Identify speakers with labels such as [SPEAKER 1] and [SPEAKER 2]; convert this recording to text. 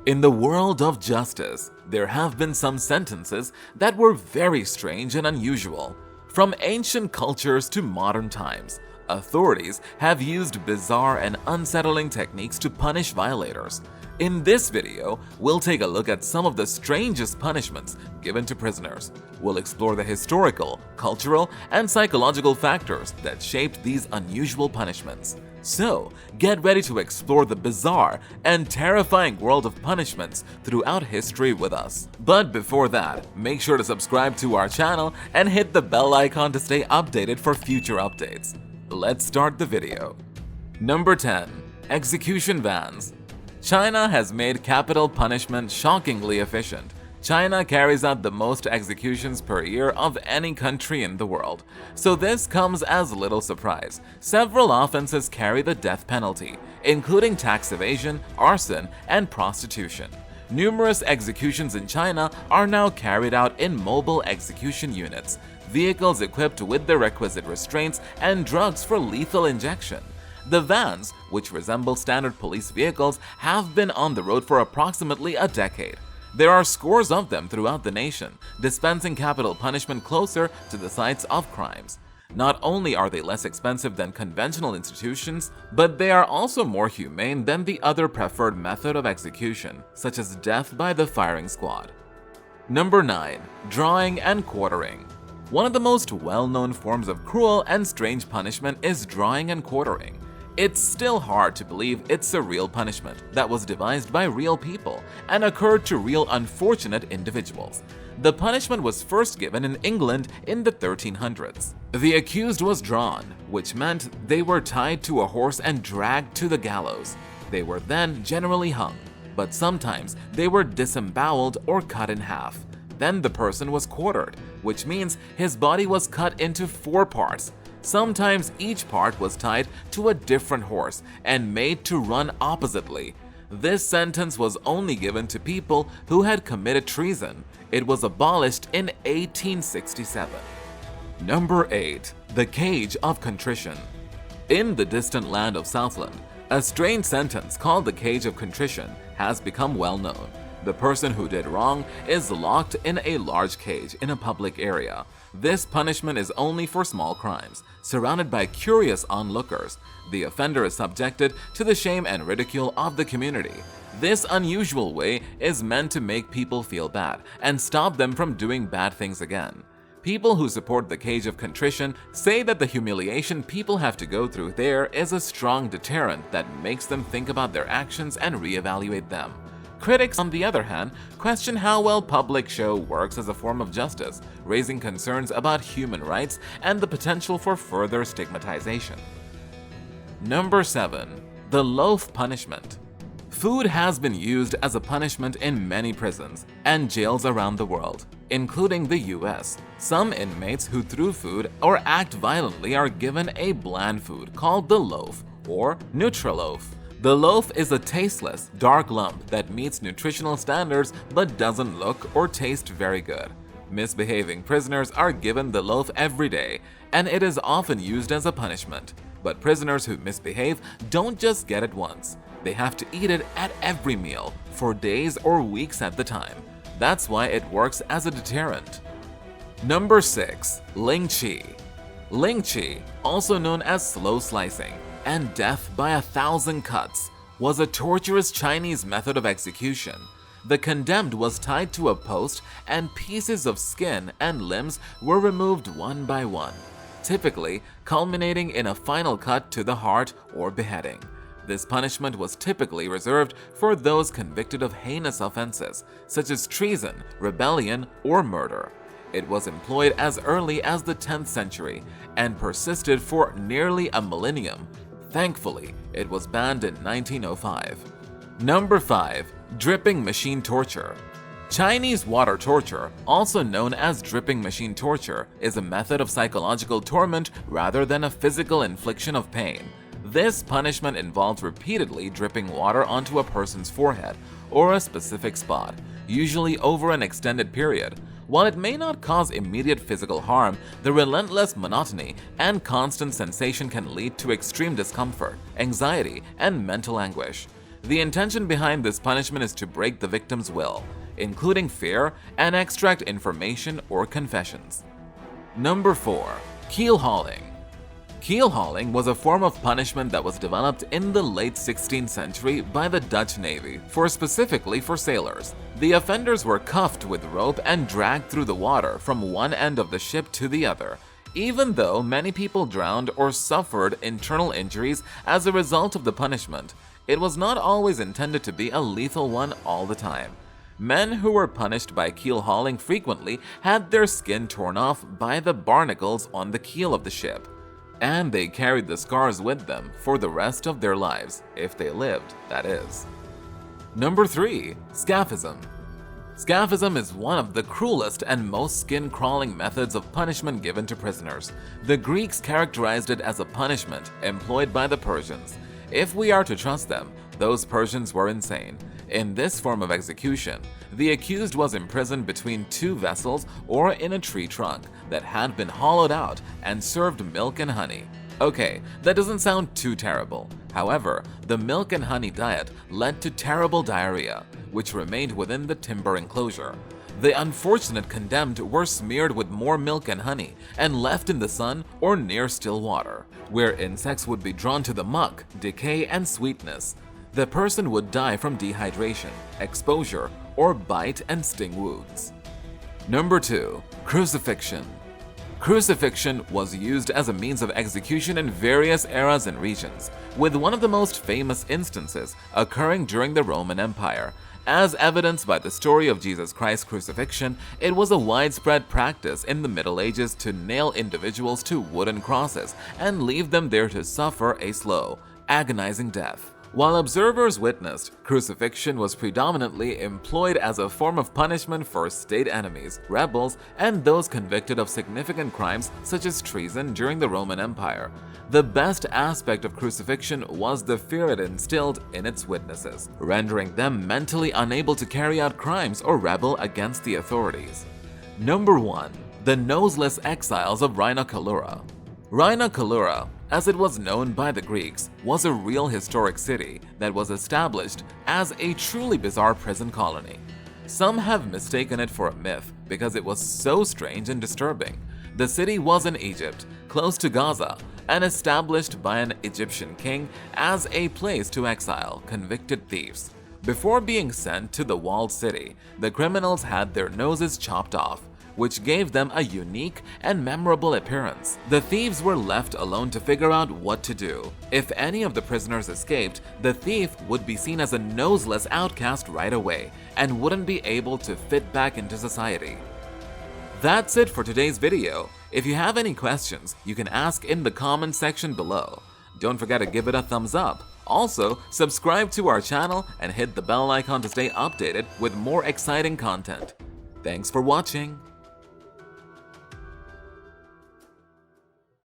[SPEAKER 1] In the world of justice, there have been some sentences that were very strange and unusual. From ancient cultures to modern times, authorities have used bizarre and unsettling techniques to punish violators. In this video, we'll take a look at some of the strangest punishments given to prisoners. We'll explore the historical, cultural, and psychological factors that shaped these unusual punishments. So, get ready to explore the bizarre and terrifying world of punishments throughout history with us. But before that, make sure to subscribe to our channel and hit the bell icon to stay updated for future updates. Let's start the video. Number 10. Execution vans. China has made capital punishment shockingly efficient. China carries out the most executions per year of any country in the world, so this comes as little surprise. Several offenses carry the death penalty, including tax evasion, arson, and prostitution. Numerous executions in China are now carried out in mobile execution units, vehicles equipped with the requisite restraints and drugs for lethal injection. The vans, which resemble standard police vehicles, have been on the road for approximately a decade. There are scores of them throughout the nation, dispensing capital punishment closer to the sites of crimes. Not only are they less expensive than conventional institutions, but they are also more humane than the other preferred method of execution, such as death by the firing squad. Number 9. Drawing and quartering. One of the most well-known forms of cruel and strange punishment is drawing and quartering. It's still hard to believe it's a real punishment that was devised by real people and occurred to real unfortunate individuals. The punishment was first given in England in the 1300s. The accused was drawn, which meant they were tied to a horse and dragged to the gallows. They were then generally hung, but sometimes they were disemboweled or cut in half. Then the person was quartered, which means his body was cut into 4 parts. Sometimes each part was tied to a different horse and made to run oppositely. This sentence was only given to people who had committed treason. It was abolished in 1867. Number 8. The Cage of Contrition. In the distant land of Southland, a strange sentence called the Cage of Contrition has become well known. The person who did wrong is locked in a large cage in a public area. This punishment is only for small crimes. Surrounded by curious onlookers, the offender is subjected to the shame and ridicule of the community. This unusual way is meant to make people feel bad and stop them from doing bad things again. People who support the Cage of Contrition say that the humiliation people have to go through there is a strong deterrent that makes them think about their actions and reevaluate them. Critics, on the other hand, question how well public show works as a form of justice, raising concerns about human rights and the potential for further stigmatization. Number 7. The loaf punishment. Food has been used as a punishment in many prisons and jails around the world, including the US. Some inmates who threw food or act violently are given a bland food called the loaf or neutral loaf. The loaf is a tasteless, dark lump that meets nutritional standards but doesn't look or taste very good. Misbehaving prisoners are given the loaf every day, and it is often used as a punishment. But prisoners who misbehave don't just get it once. They have to eat it at every meal, for days or weeks at the time. That's why it works as a deterrent. Number 6. Ling Chi. Ling Chi, also known as slow slicing and death by 1,000 cuts, was a torturous Chinese method of execution. The condemned was tied to a post and pieces of skin and limbs were removed one by one, typically culminating in a final cut to the heart or beheading. This punishment was typically reserved for those convicted of heinous offenses, such as treason, rebellion, or murder. It was employed as early as the 10th century and persisted for nearly a millennium. Thankfully, it was banned in 1905. Number 5. Dripping machine torture. Chinese water torture, also known as dripping machine torture, is a method of psychological torment rather than a physical infliction of pain. This punishment involves repeatedly dripping water onto a person's forehead or a specific spot, usually over an extended period. While it may not cause immediate physical harm, the relentless monotony and constant sensation can lead to extreme discomfort, anxiety, and mental anguish. The intention behind this punishment is to break the victim's will, including fear, and extract information or confessions. Number 4. Keel hauling. Keel hauling was a form of punishment that was developed in the late 16th century by the Dutch Navy specifically for sailors. The offenders were cuffed with rope and dragged through the water from one end of the ship to the other. Even though many people drowned or suffered internal injuries as a result of the punishment, it was not always intended to be a lethal one all the time. Men who were punished by keel hauling frequently had their skin torn off by the barnacles on the keel of the ship, and they carried the scars with them for the rest of their lives, if they lived, that is. Number 3. Scaphism. Scaphism is one of the cruelest and most skin-crawling methods of punishment given to prisoners. The Greeks characterized it as a punishment employed by the Persians. If we are to trust them, those Persians were insane. In this form of execution, the accused was imprisoned between two vessels or in a tree trunk that had been hollowed out and served milk and honey. Okay, that doesn't sound too terrible. However, the milk and honey diet led to terrible diarrhea, which remained within the timber enclosure. The unfortunate condemned were smeared with more milk and honey and left in the sun or near still water, where insects would be drawn to the muck, decay, and sweetness. The person would die from dehydration, exposure, or bite and sting wounds. Number 2. Crucifixion. Crucifixion was used as a means of execution in various eras and regions, with one of the most famous instances occurring during the Roman Empire. As evidenced by the story of Jesus Christ's crucifixion, it was a widespread practice in the Middle Ages to nail individuals to wooden crosses and leave them there to suffer a slow, agonizing death. While observers witnessed, crucifixion was predominantly employed as a form of punishment for state enemies, rebels, and those convicted of significant crimes such as treason during the Roman Empire. The best aspect of crucifixion was the fear it instilled in its witnesses, rendering them mentally unable to carry out crimes or rebel against the authorities. Number 1. The Noseless Exiles of Rhinocolura. Rhinocolura, as it was known by the Greeks, was a real historic city that was established as a truly bizarre prison colony. Some have mistaken it for a myth because it was so strange and disturbing. The city was in Egypt, close to Gaza, and established by an Egyptian king as a place to exile convicted thieves. Before being sent to the walled city, the criminals had their noses chopped off, which gave them a unique and memorable appearance. The thieves were left alone to figure out what to do. If any of the prisoners escaped, the thief would be seen as a noseless outcast right away and wouldn't be able to fit back into society. That's it for today's video. If you have any questions, you can ask in the comment section below. Don't forget to give it a thumbs up. Also, subscribe to our channel and hit the bell icon to stay updated with more exciting content. Thanks for watching.